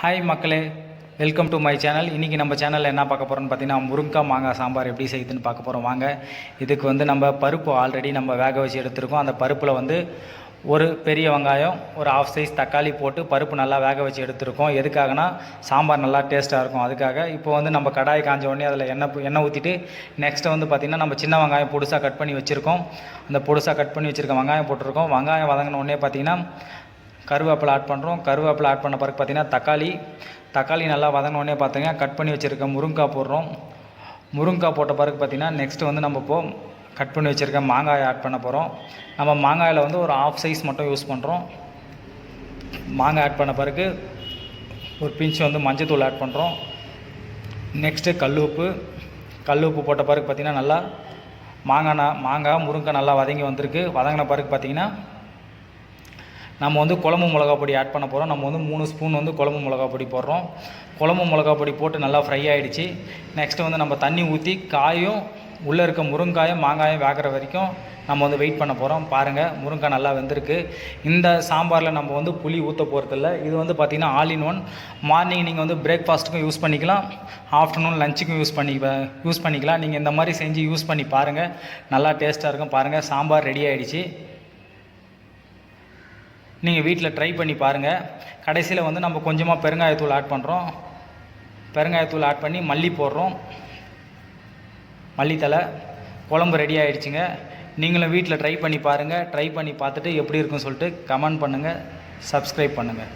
Hi மக்களே, welcome to my channel. இன்றைக்கி நம்ம சேனலில் என்ன பார்க்க போகிறோம்னு பார்த்தீங்கன்னா, முருங்கைக்காய் மாங்காய் சாம்பார் எப்படி செய்யுதுன்னு பார்க்க போகிறோம். வாங்க. இதுக்கு வந்து நம்ம பருப்பு ஆல்ரெடி நம்ம வேக வச்சு எடுத்துருக்கோம். அந்த பருப்பில் வந்து ஒரு பெரிய வெங்காயம், ஒரு ஆஃப் சைஸ் தக்காளி போட்டு பருப்பு நல்லா வேக வச்சு எடுத்துருக்கோம். எதுக்காகனா சாம்பார் நல்லா டேஸ்ட்டாக இருக்கும். அதுக்காக இப்போ வந்து நம்ம கடாய் காஞ்ச உடனே அதில் எண்ணெய் ஊற்றிட்டு நெக்ஸ்ட்டு வந்து பார்த்திங்கன்னா நம்ம சின்ன வெங்காயம் பொடுசாக கட் பண்ணி வச்சுருக்கோம். அந்த பொடுசாக கட் பண்ணி வச்சுருக்க வெங்காயம் போட்டிருக்கோம். வெங்காயம் வதங்கின உடனே பார்த்திங்கன்னா கருவேப்பிலை ஆட் பண்ணுறோம். கருவேப்பிலை ஆட் பண்ண பிறகு பார்த்திங்கன்னா தக்காளி நல்லா வதங்கினோடனே பார்த்தீங்கன்னா கட் பண்ணி வச்சுருக்க முருங்கைக்காய் போடுறோம். முருங்கைக்காய் போட்ட பிறகு பார்த்திங்கன்னா நெக்ஸ்ட்டு வந்து நம்ம இப்போது கட் பண்ணி வச்சுருக்க மாங்காயை ஆட் பண்ண போகிறோம். நம்ம மாங்காயில் வந்து ஒரு ஆஃப் சைஸ் மட்டும் யூஸ் பண்ணுறோம். மாங்காய் ஆட் பண்ண பிறகு ஒரு பிஞ்சு வந்து மஞ்சத்தூள் ஆட் பண்ணுறோம். நெக்ஸ்ட்டு கல் உப்பு போட்ட பிறகு பார்த்திங்கன்னா நல்லா மாங்காய் முருங்கைக்காய் நல்லா வதங்கி வந்திருக்கு. வதங்கின பிறகு பார்த்திங்கன்னா நம்ம வந்து குழம்பு மிளகா பொடி ஆட் பண்ண போகிறோம். நம்ம வந்து 3 ஸ்பூன் வந்து குழம்பு மிளகா பொடி போடுறோம். குழம்பு மிளகா பொடி போட்டு நல்லா ஃப்ரை ஆகிடுச்சு. நெக்ஸ்ட்டு வந்து நம்ம தண்ணி ஊற்றி காயும் உள்ளே இருக்க முருங்காயும் மாங்காயும் வேகிற வரைக்கும் நம்ம வந்து வெயிட் பண்ண போகிறோம். பாருங்கள், முருங்காய் நல்லா வெந்திருக்கு. இந்த சாம்பாரில் நம்ம வந்து புளி ஊற்ற போகிறதில்ல. இது வந்து பார்த்திங்கன்னா ஆல் இன் ஒன். மார்னிங் நீங்கள் வந்து பிரேக்ஃபாஸ்ட்டுக்கும் யூஸ் பண்ணிக்கலாம், ஆஃப்டர்நூன் லஞ்சுக்கும் யூஸ் பண்ணிக்கலாம். நீங்கள் இந்த மாதிரி செஞ்சு யூஸ் பண்ணி பாருங்கள், நல்லா டேஸ்ட்டாக இருக்கும். பாருங்கள், சாம்பார் ரெடி ஆகிடுச்சு. நீங்கள் வீட்டில் ட்ரை பண்ணி பாருங்கள். கடைசியில் வந்து நம்ம கொஞ்சமாக பெருங்காயத்தூள் ஆட் பண்ணுறோம். பெருங்காயத்தூள் ஆட் பண்ணி மல்லி போடுறோம், மல்லித்தலை. குழம்பு ரெடி ஆகிடுச்சுங்க. நீங்களும் வீட்டில் ட்ரை பண்ணி பாருங்கள். ட்ரை பண்ணி பார்த்துட்டு எப்படி இருக்குன்னு சொல்லிட்டு கமெண்ட் பண்ணுங்கள், சப்ஸ்கிரைப் பண்ணுங்கள்.